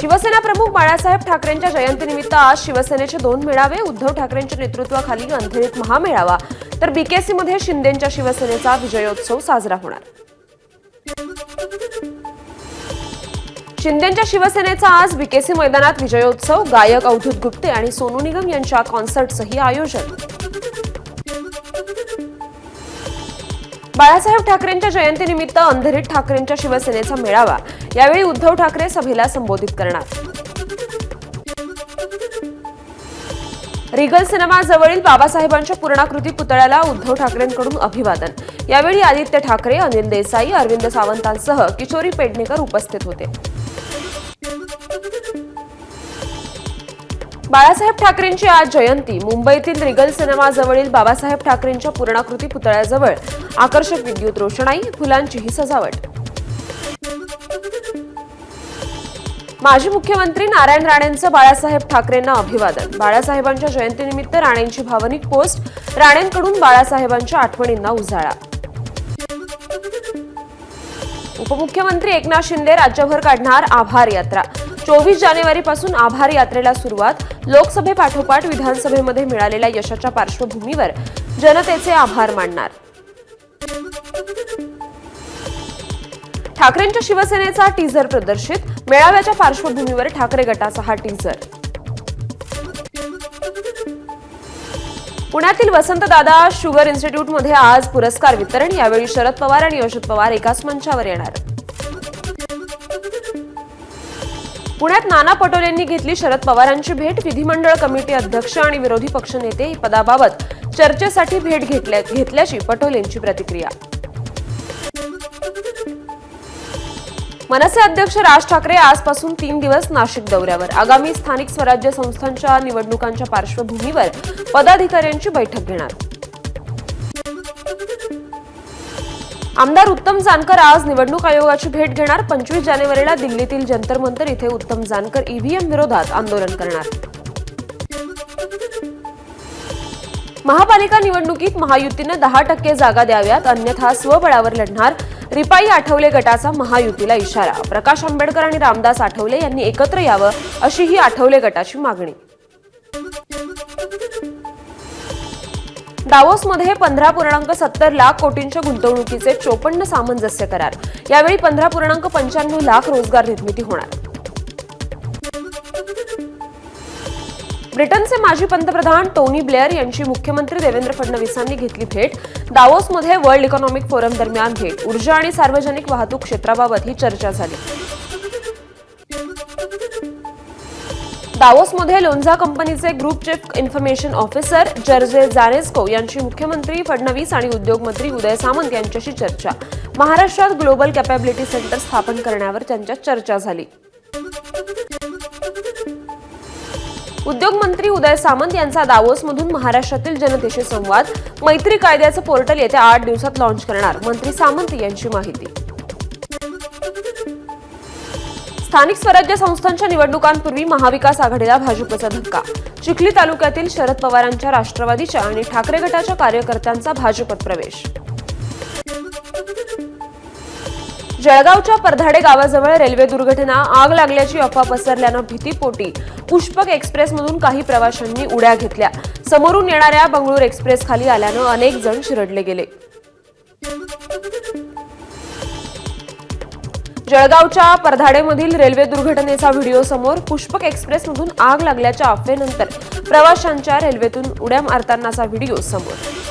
शिवसेना प्रमुख बाळासाहेब ठाकरेंच्या जयंतीनिमित्त आज शिवसेनेचे 2 मेळावे, उद्धव ठाकरेंच्या नेतृत्वाखाली अंधेरीत महामेळावा तर बीकेसीमध्ये शिंदेंच्या शिवसेनेचा विजयोत्सव साजरा होणार। शिंदेंच्या शिवसेनेचा आज बीकेसी मैदानात विजयोत्सव, गायक अवधूत गुप्ते आणि सोनू निगम यांच्या कॉन्सर्टचंही आयोजन। बाळासाहेब ठाकरेंच्या जयंतीनिमित्त अंधेरीत ठाकरेंच्या शिवसेनेचा मेळावा, यावेळी उद्धव ठाकरे सभेला संबोधित करणार। रिगल सिनेमाजवळील बाबासाहेबांच्या पूर्णाकृती पुतळ्याला उद्धव ठाकरेंकडून अभिवादन, यावेळी आदित्य ठाकरे, अनिल देसाई, अरविंद सावंतांसह किशोरी पेडणेकर उपस्थित होते। बाळासाहेब ठाकरेंची आज जयंती, मुंबईतील रिगल सिनेमाजवळील बाबासाहेब ठाकरेंच्या पूर्णाकृती पुतळ्याजवळ आकर्षक विद्युत रोषणाई, फुलांचीही सजावट। माजी मुख्यमंत्री नारायण राणेंचं बाळासाहेब ठाकरेंना अभिवादन, बाळासाहेबांच्या जयंतीनिमित्त राणेंची भावनिक पोस्ट, राणेंकडून बाळासाहेबांच्या आठवणींना उजाळा। उपमुख्यमंत्री एकनाथ शिंदे राज्यभर काढणार आभार यात्रा, 24 जानेवारीपासून आभार यात्रेला सुरुवात, लोकसभेपाठोपाठ विधानसभेमध्ये मिळालेल्या यशाच्या पार्श्वभूमीवर जनतेचे आभार मानणार। ठाकरेंच्या शिवसेनेचा टीझर प्रदर्शित, मेळाव्याच्या पार्श्वभूमीवर ठाकरे गटाचा हा टीझर। पुण्यातील वसंतदादा शुगर इन्स्टिट्यूटमध्ये आज पुरस्कार वितरण, यावेळी शरद पवार आणि अजित पवार एकाच मंचावर येणार। पुण्यात नाना पटोलेंनी घेतली शरद पवारांची भेट, विधिमंडळ कमिटी अध्यक्ष आणि विरोधी पक्षनेते पदाबाबत चर्चेसाठी भेट घेतल्याची पटोलेंची प्रतिक्रिया। मनसे अध्यक्ष राज ठाकरे आजपासून 3 दिवस नाशिक दौऱ्यावर, आगामी स्थानिक स्वराज्य संस्थांच्या निवडणुकांच्या पार्श्वभूमीवर पदाधिकाऱ्यांची बैठक घेणार। आमदार उत्तम जानकर आज निवडणूक आयोगाची भेट घेणार, 25 जानेवारीला दिल्लीतील जंतर मंतर इथे उत्तम जानकर ईव्हीएम विरोधात आंदोलन करणार। महापालिका निवडणुकीत महायुतीने 10% जागा द्याव्यात, अन्यथा स्वबळावर लढणार, रिपाई आठवले गटाचा महायुतीला इशारा, प्रकाश आंबेडकर आणि रामदास आठवले यांनी एकत्र यावं अशी ही आठवले गटाची मागणी। दावोसमध्ये 15.70 लाख कोटींच्या गुंतवणुकीचे 54 सामंजस्य करार, यावेळी 15.95 लाख रोजगार निर्मिती होणार। ब्रिटनचे माजी पंतप्रधान टोनी ब्लेअर यांची मुख्यमंत्री देवेंद्र फडणवीसांनी घेतली भेट, दावोसमध्ये वर्ल्ड इकॉनॉमिक फोरम दरम्यान भेट, ऊर्जा आणि सार्वजनिक वाहतूक क्षेत्राबाबत ही चर्चा झाली। दावोसमध्ये लोन्झा कंपनीचे ग्रुप चीफ इन्फॉर्मेशन ऑफिसर जर्जे जानेस्को यांची मुख्यमंत्री फडणवीस आणि उद्योगमंत्री उदय सामंत यांच्याशी चर्चा, महाराष्ट्रात ग्लोबल कॅपॅबिलिटी सेंटर स्थापन करण्यावर त्यांच्यात चर्चा झाली। उद्योगमंत्री उदय सामंत यांचा दावोसमधून महाराष्ट्रातील जनतेशी संवाद, मैत्री कायद्याचं पोर्टल येत्या 8 दिवसात लॉन्च करणार, मंत्री सामंत यांची माहिती। स्थानिक स्वराज्य संस्थांच्या निवडणुकांपूर्वी महाविकास आघाडीला भाजपचा धक्का, चिखली तालुक्यातील शरद पवारांच्या राष्ट्रवादीच्या आणि ठाकरे गटाच्या कार्यकर्त्यांचा भाजपत प्रवेश। जळगावच्या परधाडे गावाजवळ रेल्वे दुर्घटना, आग लागल्याची अफवा पसरल्यानं भीतीपोटी पुष्पक एक्सप्रेसमधून काही प्रवाशांनी उड्या घेतल्या, समोरून येणाऱ्या बंगळूर एक्सप्रेस खाली आल्यानं अनेक जण चिरडले गेले। जळगावच्या परधाडेमधील रेल्वे दुर्घटनेचा व्हिडिओ समोर, पुष्पक एक्सप्रेसमधून आग लागल्याच्या अफवेनंतर प्रवाशांच्या रेल्वेतून उड्या मारतानाचा व्हिडिओ समोर।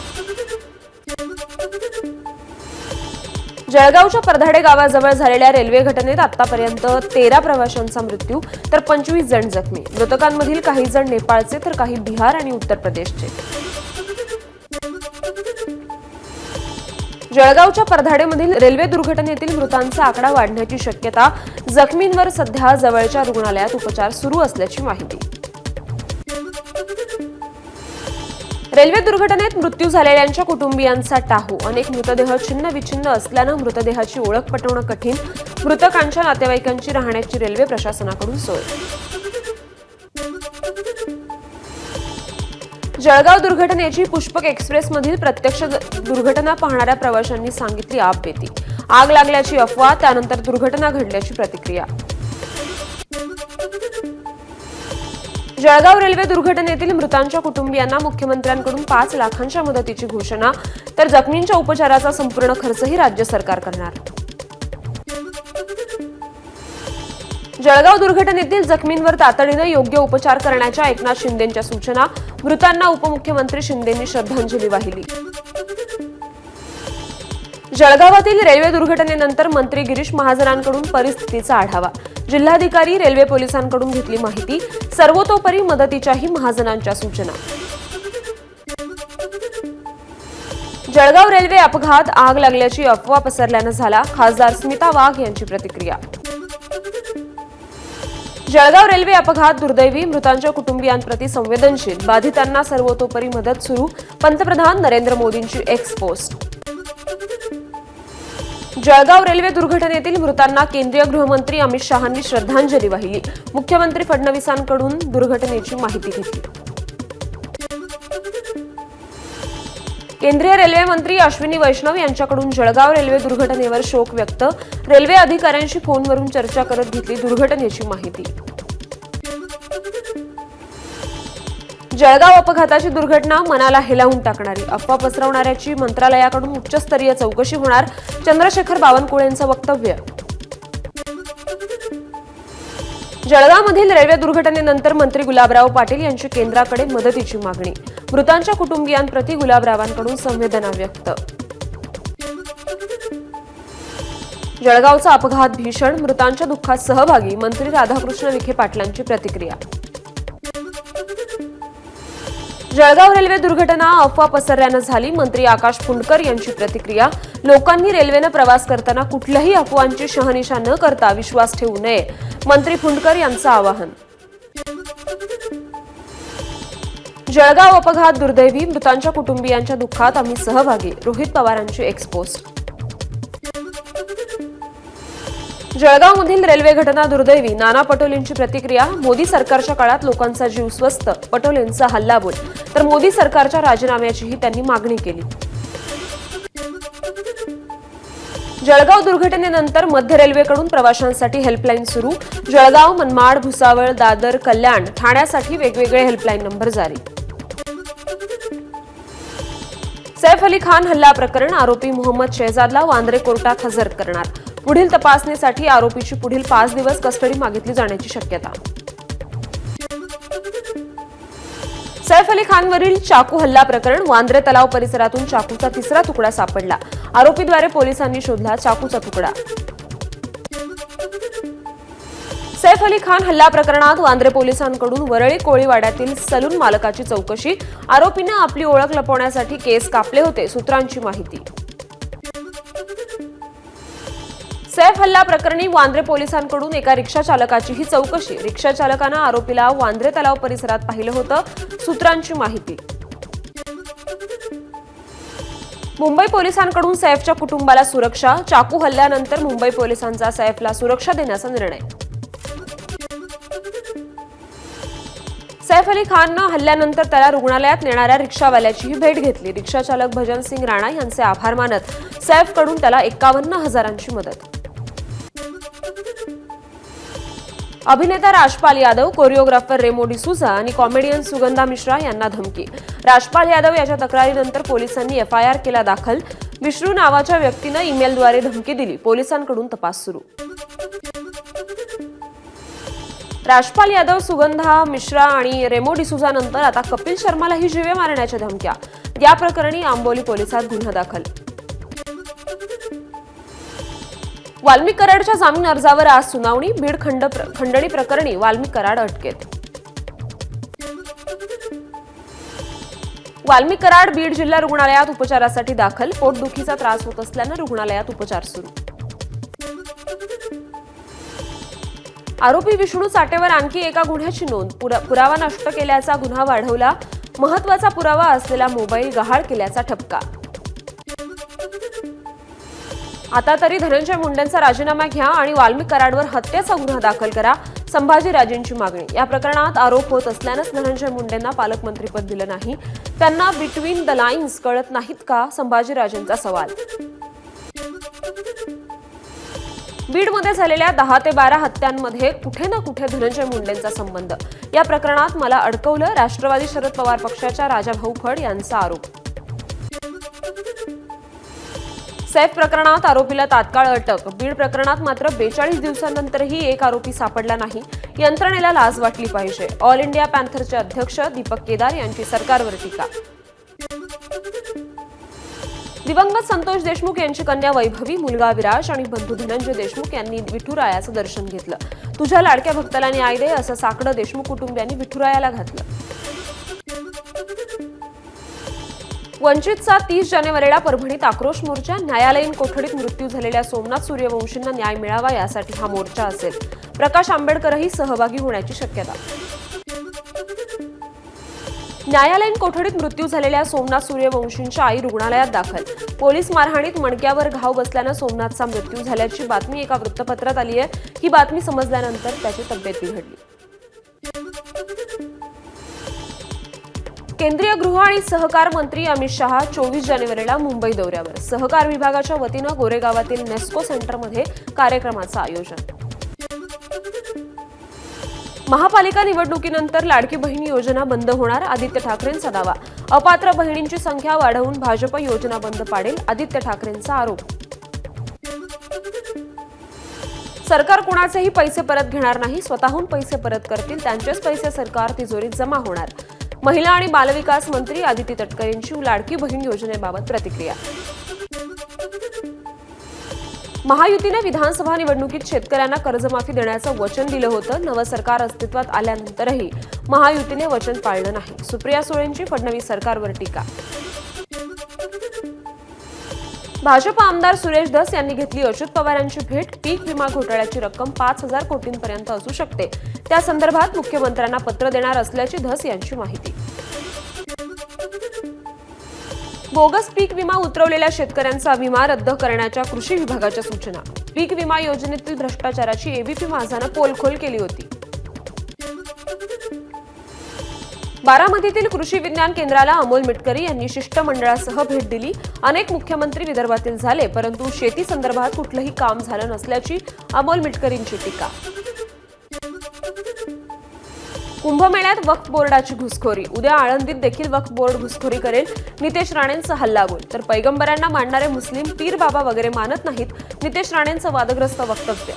जळगावच्या परधाडे गावाजवळ झालेल्या रेल्वे घटनेत आतापर्यंत 13 प्रवाशांचा मृत्यू तर 25 जण जखमी, मृतकांमधील काही जण नेपाळचे तर काही बिहार आणि उत्तर प्रदेशचे। जळगावच्या परधाडेमधील रेल्वे दुर्घटनेतील मृतांचा आकडा वाढण्याची शक्यता, जखमींवर सध्या जवळच्या रुग्णालयात उपचार सुरू असल्याची माहिती। रेल्वे दुर्घटनेत मृत्यू झालेल्यांच्या कुटुंबियांचा टाहू, अनेक मृतदेह छिन्न-विछिन्न असल्यानं मृतदेहाची ओळख पटवणं कठीण, मृतकांच्या नातेवाईकांची राहण्याची रेल्वे प्रशासनाकडून सोय। जळगाव दुर्घटनेची पुष्पक एक्सप्रेसमधील प्रत्यक्ष दुर्घटना पाहणाऱ्या प्रवाशांनी सांगितली आपबेती, आग लागल्याची अफवा, त्यानंतर दुर्घटना घडल्याची प्रतिक्रिया। जळगाव रेल्वे दुर्घटनेतील मृतांच्या कुटुंबियांना मुख्यमंत्र्यांकडून 5 लाखांच्या मदतीची घोषणा, तर जखमींच्या उपचाराचा संपूर्ण खर्चही राज्य सरकार करणार. जळगाव दुर्घटनेतील जखमींवर तातडीने योग्य उपचार करण्याच्या एकनाथ शिंदेंच्या सूचना, मृतांना उपमुख्यमंत्री शिंदेंनी श्रद्धांजली वाहिली. जळगावातील रेल्वे दुर्घटनेनंतर मंत्री गिरीश महाजनांकडून परिस्थितीचा आढावा, जिल्हाधिकारी रेल्वे पोलिसांकडून घेतली माहिती, सर्वतोपरी मदतीच्याही महाजनांच्या सूचना. जळगाव रेल्वे अपघात, आग लागल्याची अफवा पसरल्यानं झाला, खासदार स्मिता वाघ यांची प्रतिक्रिया. जळगाव रेल्वे अपघात दुर्दैवी, मृतांच्या कुटुंबियांप्रती संवेदनशील, बाधितांना सर्वतोपरी मदत सुरू, पंतप्रधान नरेंद्र मोदींची एक्स पोस्ट. जळगाव रेल्वे दुर्घटनेतील मृतांना केंद्रीय गृहमंत्री अमित शहांनी श्रद्धांजली वाहिली, मुख्यमंत्री फडणवीसांकडून दुर्घटनेची माहिती घेतली. केंद्रीय रेल्वे मंत्री अश्विनी वैष्णव यांच्याकडून जळगाव रेल्वे दुर्घटनेवर शोक व्यक्त, रेल्वे अधिकाऱ्यांशी फोनवरून चर्चा करत घेतली दुर्घटनेची माहिती. जळगाव अपघाताची दुर्घटना मनाला हेलावून टाकणारी, अफवा पसरवणाऱ्याची मंत्रालयाकडून उच्चस्तरीय चौकशी होणार, चंद्रशेखर बावनकुळेंचं वक्तव्य. जळगावमधील रेल्वे दुर्घटनेनंतर मंत्री गुलाबराव पाटील यांची केंद्राकडे मदतीची मागणी, मृतांच्या कुटुंबियांप्रती गुलाबरावांकडून संवेदना व्यक्त. जळगावचा अपघात भीषण, मृतांच्या दुःखात सहभागी, मंत्री राधाकृष्ण विखे पाटलांची प्रतिक्रिया. जळगाव रेल्वे दुर्घटना अफवा पसरल्यानं झाली, मंत्री आकाश फुंडकर यांची प्रतिक्रिया. लोकांनी रेल्वेनं प्रवास करताना कुठल्याही अफवांची शहानिशा न करता विश्वास ठेवू नये, मंत्री फुंडकर यांचं आवाहन. जळगाव अपघात दुर्दैवी, मृतांच्या कुटुंबियांच्या दुःखात आम्ही सहभागी, रोहित पवारांची एक्स पोस्ट. जळगावमधील रेल्वे घटना दुर्दैवी, नाना पटोलेंची प्रतिक्रिया. मोदी सरकारच्या काळात लोकांचा जीव स्वस्त, पटोलेंचा हल्लाबोल, तर मोदी सरकारच्या राजीनाम्याचीही त्यांनी मागणी केली. जळगाव दुर्घटनेनंतर मध्य रेल्वेकडून प्रवाशांसाठी हेल्पलाईन सुरू, जळगाव, मनमाड, भुसावळ, दादर, कल्याण, ठाण्यासाठी वेगवेगळे हेल्पलाईन नंबर जारी. सैफ अली खान हल्ला प्रकरण, आरोपी मोहम्मद शेहजादला वांद्रे कोर्टात हजर करणार, पुढील तपासणीसाठी आरोपीची पुढील 5 दिवस कस्टडी मागितली जाण्याची शक्यता. सैफ अली खानवरील चाकू हल्ला प्रकरण, वांद्रे तलाव परिसरातून चाकूचा 3रा तुकडा सापडला, आरोपीद्वारे पोलिसांनी शोधला चाकूचा तुकडा. सैफ अली खान हल्ला प्रकरणात वांद्रे पोलिसांकडून वरळी कोळीवाड्यातील सलून मालकाची चौकशी, आरोपीने आपली ओळख लपवण्यासाठी केस कापले होते, सूत्रांची माहिती. सैफ हल्ला प्रकरणी वांद्रे पोलिसांकडून एका रिक्षा चालकाचीही चौकशी, रिक्षा चालकानं आरोपीला वांद्रे तलाव परिसरात पाहिलं होतं, सूत्रांची माहिती. मुंबई पोलिसांकडून सैफच्या कुटुंबाला सुरक्षा, चाकू हल्ल्यानंतर मुंबई पोलिसांचा सैफला सुरक्षा देण्याचा निर्णय. सैफ अली खाननं हल्ल्यानंतर त्याला रुग्णालयात नेणाऱ्या रिक्षावाल्याचीही भेट घेतली, रिक्षा चालक भजन सिंग राणा यांचे आभार मानत सैफकडून त्याला 51,000ची मदत. अभिनेता राजपाल यादव, कोरिओग्राफर रेमो डिसूजा आणि कॉमेडियन सुगंधा मिश्रा यांना धमकी, राजपाल यादव याच्या तक्रारीनंतर पोलिसांनी एफआयआर केला दाखल, विष्णू नावाच्या व्यक्तीनं ईमेलद्वारे धमकी दिली, पोलिसांकडून तपास सुरू. राजपाल यादव, सुगंधा मिश्रा आणि रेमो डिसूजा नंतर आता कपिल शर्मालाही जीवे मारण्याच्या धमक्या, या प्रकरणी आंबोली पोलिसात गुन्हा दाखल. वाल्मिक कराडच्या जामीन अर्जावर आज सुनावणी, बीड खंडणी प्रकरणी वाल्मिक कराड अटकेत. वाल्मिक कराड बीड जिल्हा रुग्णालयात उपचारासाठी दाखल, पोटदुखीचा त्रास होत असल्यानं रुग्णालयात उपचार सुरू. आरोपी विष्णू चाटेवर आणखी एका गुन्ह्याची नोंद, पुरावा नष्ट केल्याचा गुन्हा वाढवला, महत्वाचा पुरावा असलेला मोबाईल गहाळ केल्याचा ठपका. आता तरी धनंजय मुंडेंचा राजीनामा घ्या आणि वाल्मिक कराडवर हत्येचा गुन्हा दाखल करा, संभाजीराजेंची मागणी. या प्रकरणात आरोप होत असल्यानंच धनंजय मुंडेंना पालकमंत्रीपद दिलं नाही, त्यांना बिटवीन द लाईन्स कळत नाहीत का, संभाजीराजेंचा सवाल. बीडमध्ये झालेल्या 10 ते 12 हत्यांमध्ये कुठे ना कुठे धनंजय मुंडेंचा संबंध. या प्रकरणात मला अडकवलं, राष्ट्रवादी शरद पवार पक्षाच्या राजाभाऊ फड यांचा आरोप. सैफ प्रकरणात आरोपीला तात्काळ अटक. बीड प्रकरणात मात्र 42 दिवसांनंतरही एक आरोपी सापडला नाही. यंत्रणेला लाज वाटली पाहिजे. ऑल इंडिया पॅन्थरचे अध्यक्ष दीपक केदार यांची सरकारवर टीका. दिवंगत संतोष देशमुख यांची कन्या वैभवी, मुलगा विराज आणि बंधू धनंजय देशमुख यांनी विठुरायाचं दर्शन घेतलं. तुझ्या लाडक्या भक्ताला न्याय दे असं साकडं देशमुख कुटुंबियांनी विठुरायाला घातलं. वंचितचा 30 जानेवारीला परभणीत आक्रोश मोर्चा. न्यायालयीन कोठडीत मृत्यू झालेल्या सोमनाथ सूर्यवंशींना न्याय मिळावा यासाठी हा मोर्चा असेल. प्रकाश आंबेडकरही सहभागी होण्याची शक्यता. न्यायालयीन कोठडीत मृत्यू झालेल्या सोमनाथ सूर्यवंशींच्या आई रुग्णालयात दाखल. पोलीस मारहाणीत मणक्यावर घाव बसल्यानं सोमनाथचा मृत्यू झाल्याची बातमी एका वृत्तपत्रात आली आहे. ही बातमी समजल्यानंतर त्याची तब्येत बिघडली. केंद्रीय गृह आणि सहकार मंत्री अमित शहा 24 जानेवारीला मुंबई दौऱ्यावर. सहकार विभागाच्या वतीनं गोरेगावातील नेस्को सेंटरमध्ये कार्यक्रमाचं आयोजन. महापालिका निवडणुकीनंतर लाडकी बहीण योजना बंद होणार, आदित्य ठाकरेंचा दावा. अपात्र बहिणींची संख्या वाढवून भाजप योजना बंद पाडेल, आदित्य ठाकरेंचा आरोप. सरकार कोणाचेही पैसे परत घेणार नाही, स्वतःहून पैसे परत करतील, त्यांचेच पैसे सरकार तिजोरीत जमा होणार. महिला आणि बालविकास मंत्री आदिती तटकरेंची लाडकी बहीण योजनेबाबत प्रतिक्रिया. महायुतीने विधानसभा निवडणुकीत शेतकऱ्यांना कर्जमाफी देण्याचं वचन दिलं होतं. नवं सरकार अस्तित्वात आल्यानंतरही महायुतीने वचन पाळलं नाही. सुप्रिया सुळेंची फडणवीस सरकारवर टीका. भाजप आमदार सुरेश धस यांनी घेतली अच्युत पवारांची भेट. पीक विमा घोटाळ्याची रक्कम 5,000 कोटींपर्यंत असू शकते. त्या संदर्भात मुख्यमंत्र्यांना पत्र देणार असल्याची धस यांची माहिती. बोगस पीक विमा उतरवलेल्या शेतकऱ्यांचा विमा रद्द करण्याच्या कृषी विभागाच्या सूचना. पीक विमा योजनेतील भ्रष्टाचाराची एबीपी माझानं पोलखोल केली होती. बारामतीतील कृषी विज्ञान केंद्राला अमोल मिटकरी यांनी शिष्टमंडळासह भेट दिली. अनेक मुख्यमंत्री विदर्भातील झाले, परंतु शेती संदर्भात कुठलंही काम झालं नसल्याची अमोल मिटकरींची टीका. कुंभमेळ्यात वक्फ बोर्डाची घुसखोरी. उद्या आळंदीत देखील वक्फ बोर्ड घुसखोरी करेल. नितेश राणेंचं हल्लाबोल. तर पैगंबरांना मानणारे मुस्लिम पीर बाबा वगैरे मानत नाहीत, नितेश राणेंचं वादग्रस्त वक्तव्य.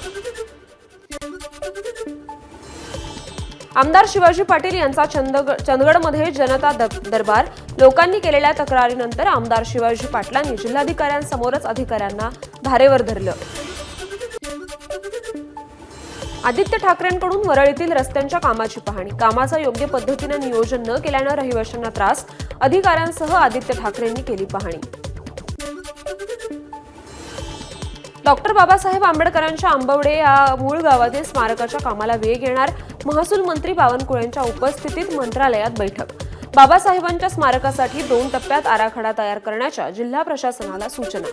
आमदार शिवाजी पाटील यांचा चंदगडमध्ये जनता दरबार. लोकांनी केलेल्या तक्रारीनंतर आमदार शिवाजी पाटलांनी जिल्हाधिकाऱ्यांसमोरच अधिकाऱ्यांना धारेवर धरलं. आदित्य ठाकरेंकडून वरळीतील रस्त्यांच्या कामाची पाहणी. कामाचं योग्य पद्धतीने नियोजन न केल्यानं रहिवाशांना त्रास. अधिकाऱ्यांसह आदित्य ठाकरेंनी केली पाहणी. डॉक्टर बाबासाहेब आंबेडकरांच्या आंबवडे या मूळ गावातील स्मारकाच्या कामाला वेग येणार. महसूल मंत्री बावनकुळेंच्या उपस्थितीत मंत्रालयात बैठक. बाबासाहेबांच्या स्मारकासाठी 2 टप्प्यात आराखडा तयार करण्याच्या जिल्हा प्रशासनाला सूचना.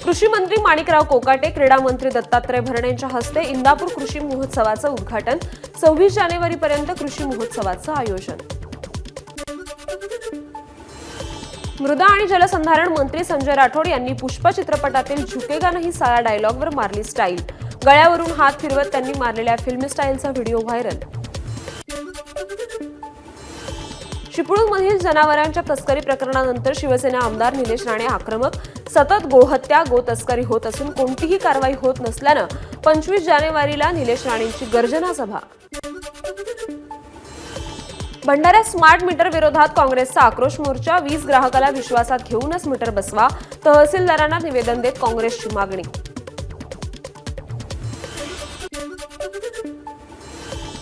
कृषी मंत्री माणिकराव कोकाटे, क्रीडा मंत्री दत्तात्रय भरणे यांच्या हस्ते इंदापूर कृषी महोत्सवाचं उद्घाटन. 26 जानेवारीपर्यंत कृषी महोत्सवाचं आयोजन. मृदा आणि जलसंधारण मंत्री संजय राठोड यांनी पुष्प चित्रपटातील झुकेगा नहीं साला डायलॉगवर मारली स्टाईल. गळ्यावरून हात फिरवत त्यांनी मारलेल्या फिल्मी स्टाईलचा व्हिडिओ व्हायरल. चिपळूणमधील जनावरांच्या तस्करी प्रकरणानंतर शिवसेना आमदार निलेश राणे आक्रमक. सतत गोहत्या, गोतस्करी होत असून कोणतीही कारवाई होत नसल्यानं 25 जानेवारीला निलेश राणेंची गर्जना सभा. भंडाऱ्यात स्मार्ट मीटर विरोधात काँग्रेसचा आक्रोश मोर्चा. 20 ग्राहकाला विश्वासात घेऊनच मीटर बसवा. तहसीलदारांना निवेदन देत काँग्रेसची मागणी.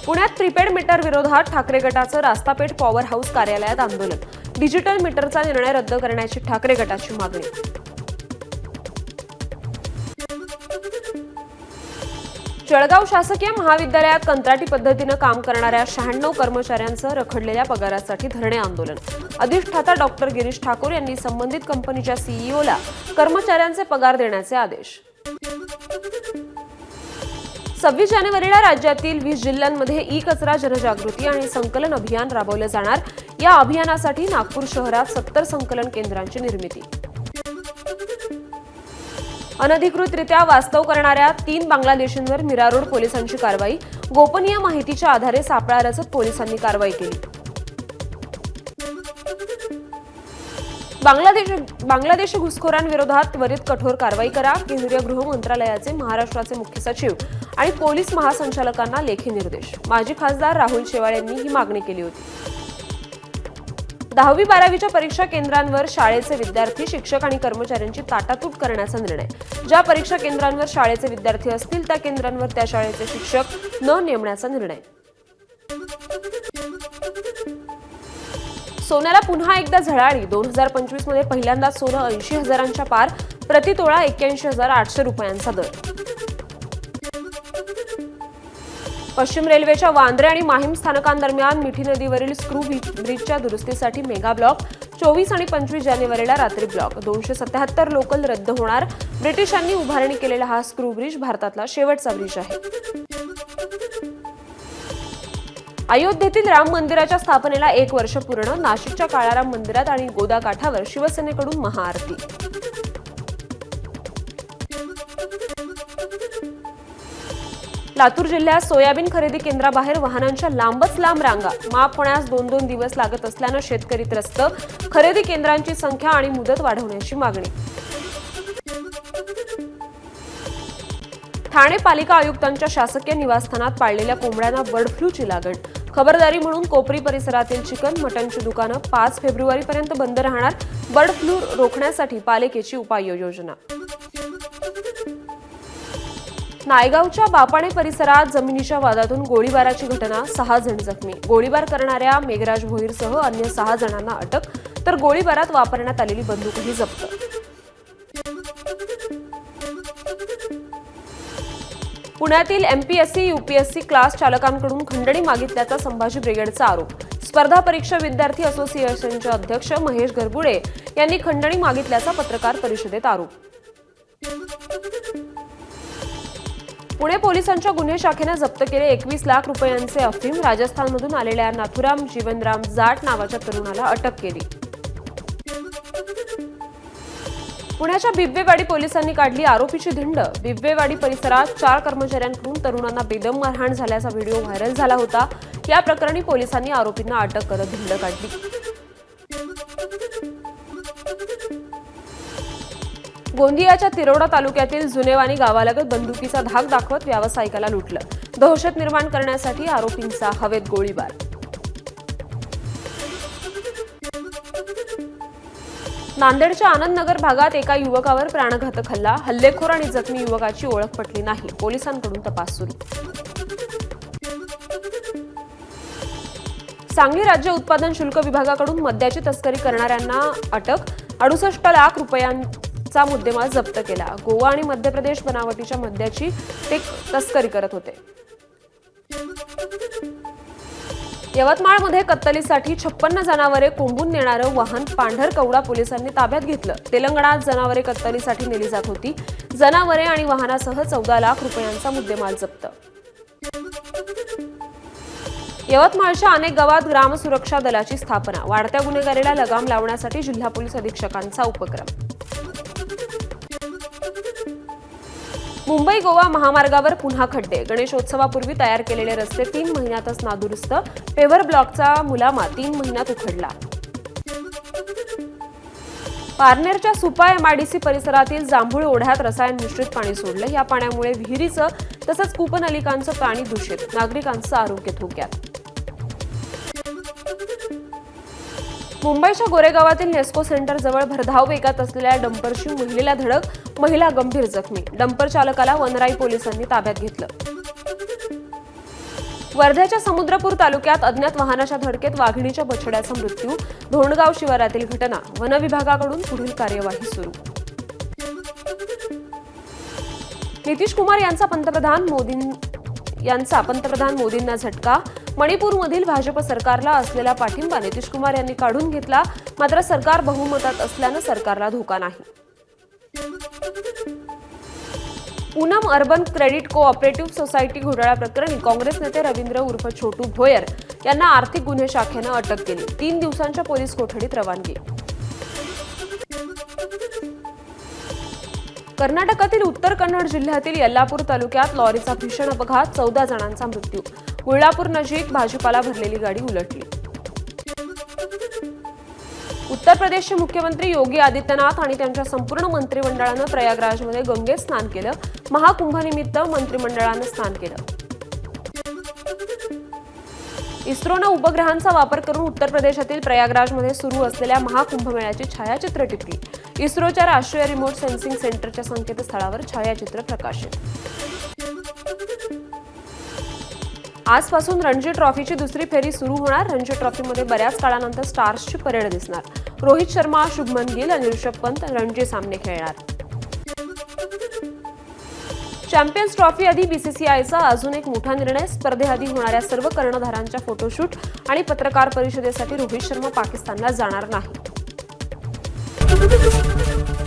पुण्यात प्रीपेड मीटर विरोधात ठाकरे गटाचं रास्तापेठ पॉवर हाऊस कार्यालयात आंदोलन. डिजिटल मीटरचा निर्णय रद्द करण्याची ठाकरे गटाची मागणी. जळगाव शासकीय महाविद्यालयात कंत्राटी पद्धतीनं काम करणाऱ्या 96 कर्मचाऱ्यांचं रखडलेल्या पगारासाठी धरणे आंदोलन. अधिष्ठाता डॉक्टर गिरीश ठाकूर यांनी संबंधित कंपनीच्या सीईओला कर्मचाऱ्यांचे पगार देण्याचे आदेश. 26 जानेवारीला राज्यातील 20 जिल्ह्यांमध्ये ई कचरा जनजागृती आणि संकलन अभियान राबवलं जाणार. या अभियानासाठी नागपूर शहरात 70 संकलन केंद्रांची निर्मिती. अनधिकृतरित्या वास्तव करणाऱ्या 3 बांगलादेशींवर मीरा रोड पोलिसांची कारवाई. गोपनीय माहितीच्या आधारे सापळा रचत पोलिसांनी कारवाई केली. बांगलादेशी घुसखोरांविरोधात त्वरित कठोर कारवाई करा. केंद्रीय गृह मंत्रालयाचे महाराष्ट्राचे मुख्य सचिव आणि पोलीस महासंचालकांना लेखी निर्देश. माजी खासदार राहुल शेवाळे यांनी ही मागणी केली होती. 10वी-12वीच्या परीक्षा केंद्रांवर शाळेचे विद्यार्थी, शिक्षक आणि कर्मचाऱ्यांची ताटातूट करण्याचा निर्णय. ज्या परीक्षा केंद्रांवर शाळेचे विद्यार्थी असतील त्या केंद्रांवर त्या शाळेचे शिक्षक न नेमण्याचा निर्णय. सोन्याला पुन्हा एकदा झळाळी. 2025 मध्ये पहिल्यांदाच सोनं 80,000च्या पार. प्रतितोळा 81,800 रुपयांचा दर. पश्चिम रेल्वेच्या वांद्रे आणि माहीम स्थानकांदरम्यान मिठी नदीवरील स्क्रू ब्रिजच्या दुरुस्तीसाठी मेगा ब्लॉक. 24 आणि 25 जानेवारीला रात्री ब्लॉक. 277 लोकल रद्द होणार. ब्रिटिशांनी उभारणी केलेला हा स्क्रू ब्रिज भारतातला शेवटचा ब्रिज आहे. अयोध्येतील राम मंदिराच्या स्थापनेला 1 वर्ष पूर्ण. नाशिकच्या काळाराम मंदिरात आणि गोदा काठावर शिवसेनेकडून महाआरती. लातूर जिल्ह्यात सोयाबीन खरेदी केंद्राबाहेर वाहनांच्या लांबच लांब रांगा. माफ होण्यास 2-2 दिवस लागत असल्यानं शेतकरी त्रस्त. खरेदी केंद्रांची संख्या आणि मुदत वाढवण्याची मागणी. ठाणे पालिका आयुक्तांच्या शासकीय निवासस्थानात पाळलेल्या कोंबड्यांना बर्ड फ्लूची लागण. खबरदारी म्हणून कोपरी परिसरातील चिकन मटनची दुकानं 5 फेब्रुवारीपर्यंत बंद राहणार. बर्ड फ्लू रोखण्यासाठी पालिकेची उपाययोजना. नायगावच्या बापाणे परिसरात जमिनीच्या वादातून गोळीबाराची घटना. 6 जण जखमी. गोळीबार करणाऱ्या मेघराज भोईरसह अन्य 6 जणांना अटक, तर गोळीबारात वापरण्यात आलेली बंदूकही जप्त. पुण्यातील एमपीएससी यूपीएससी क्लास चालकांकडून खंडणी मागितल्याचा संभाजी ब्रिगेडचा आरोप. स्पर्धा परीक्षा विद्यार्थी असोसिएशनचे अध्यक्ष महेश गरबुडे यांनी खंडणी मागितल्याचा पत्रकार परिषदेत आरोप. पुणे पोलिसांच्या गुन्हे शाखेने जप्त केले 21 लाख रुपयांचे अफीम. राजस्थानमधून आलेल्या नाथुराम जीवनराम जाट नावाच्या तरुणाला अटक केली. पुण्याच्या बिब्वेवाडी पोलिसांनी काढली आरोपीची धिंड. बिब्वेवाडी परिसरात 4 कर्मचाऱ्यांकडून तरुणांना बेदम मारहाण झाल्याचा व्हिडिओ व्हायरल झाला होता. या प्रकरणी पोलिसांनी आरोपींना अटक करत धिंड काढली. गोंदियाच्या तिरोडा तालुक्यातील जुनेवानी गावालगत बंदुकीचा धाक दाखवत व्यावसायिकाला लुटलं. दहशत निर्माण करण्यासाठी आरोपींचा हवेत गोळीबार. नांदेडच्या आनंदनगर भागात एका युवकावर प्राणघातक हल्ला. हल्लेखोर आणि जखमी युवकाची ओळख पटली नाही. पोलिसांकडून तपास सुरू. सांगली राज्य उत्पादन शुल्क विभागाकडून मद्याची तस्करी करणाऱ्यांना अटक. 68 लाख रुपयांचा मुद्देमाल जप्त केला. गोवा आणि मध्य प्रदेश बनावटीच्या मद्याची ते तस्करी करत होते. यवतमाळमध्ये कत्तलीसाठी 56 जनावरे कोंबून नेणारं वाहन पांढरकवडा पोलिसांनी ताब्यात घेतलं. तेलंगणात जनावरे कत्तलीसाठी नेली जात होती. जनावरे आणि वाहनासह 14 लाख रुपयांचा मुद्देमाल जप्त. यवतमाळच्या अनेक गावात ग्रामसुरक्षा दलाची स्थापना. वाढत्या गुन्हेगारीला लगाम लावण्यासाठी जिल्हा पोलीस अधीक्षकांचा उपक्रम. मुंबई गोवा महामार्गावर पुन्हा खड्डे. गणेशोत्सवापूर्वी तयार केलेले रस्ते 3 महिन्यातच नादुरुस्त. पेव्हर ब्लॉकचा मुलामा 3 महिन्यात उखडला. पारनेरच्या सुपा एमआयडीसी परिसरातील जांभूळ ओढ्यात रसायन मिश्रित पाणी सोडलं. या पाण्यामुळे विहिरीचं तसंच कूपनलिकांचं पाणी दूषित. नागरिकांचं आरोग्य धोक्यात. मुंबईच्या गोरेगावातील नेस्को सेंटर जवळ भरधाव वेगात असलेल्या डंपरची महिलेला धडक. महिला गंभीर जखमी. डंपर चालकाला वनराई पोलिसांनी ताब्यात घेतलं. वर्ध्याच्या समुद्रपूर तालुक्यात अज्ञात वाहनाच्या धडकेत वाघिणीच्या बछड्याचा मृत्यू. धोंडगाव शिवारातील घटना. वन विभागाकडून पुढील कार्यवाही सुरू. नितीश कुमार यांचा पंतप्रधान मोदींना झटका. मणिपूरमधील भाजप सरकारला असलेला पाठिंबा नितीश कुमार यांनी काढून घेतला. मात्र सरकार बहुमतात असल्यानं सरकारला धोका नाही. Poonam urban credit cooperative society घोटाळा प्रकरणी काँग्रेस नेते रवींद्र उर्फ छोटू भोयर यांना आर्थिक गुन्हे शाखेनं अटक केली. 3 दिवसांच्या पोलीस कोठडीत रवानगी. कर्नाटकातील उत्तर कन्नड जिल्ह्यातील यल्लापूर तालुक्यात लॉरीचा भीषण अपघात, 14 जणांचा मृत्यू. गुळलापूर नजीक भाजीपाला भरलेली गाडी उलटली. उत्तर प्रदेशचे मुख्यमंत्री योगी आदित्यनाथ आणि त्यांच्या संपूर्ण मंत्रिमंडळानं प्रयागराजमध्ये गंगेत स्नान केलं. महाकुंभनिमित्त मंत्रिमंडळानं स्नान केलं. इस्रोनं उपग्रहांचा वापर करून उत्तर प्रदेशातील प्रयागराजमध्ये सुरू असलेल्या महाकुंभमेळ्याची छायाचित्र टिपली. इस्रोच्या राष्ट्रीय रिमोट सेन्सिंग सेंटरच्या संकेतस्थळावर छायाचित्र प्रकाशित. आजपासून रणजी ट्रॉफीची दुसरी फेरी सुरू होणार. रणजी ट्रॉफीमध्ये बऱ्याच काळानंतर स्टार्सची परेड दिसणार. रोहित शर्मा, शुभमन गिल आणि ऋषभ पंत रणजी सामने खेळणार. चॅम्पियन्स ट्रॉफी आधी बीसीसीआयचा अजून एक मोठा निर्णय. स्पर्धेआधी होणाऱ्या सर्व कर्णधारांच्या फोटोशूट आणि पत्रकार परिषदेसाठी रोहित शर्मा पाकिस्तानला जाणार नाही.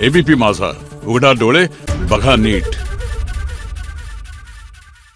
एबीपी माझा, उघडा डोळे बघा नीट.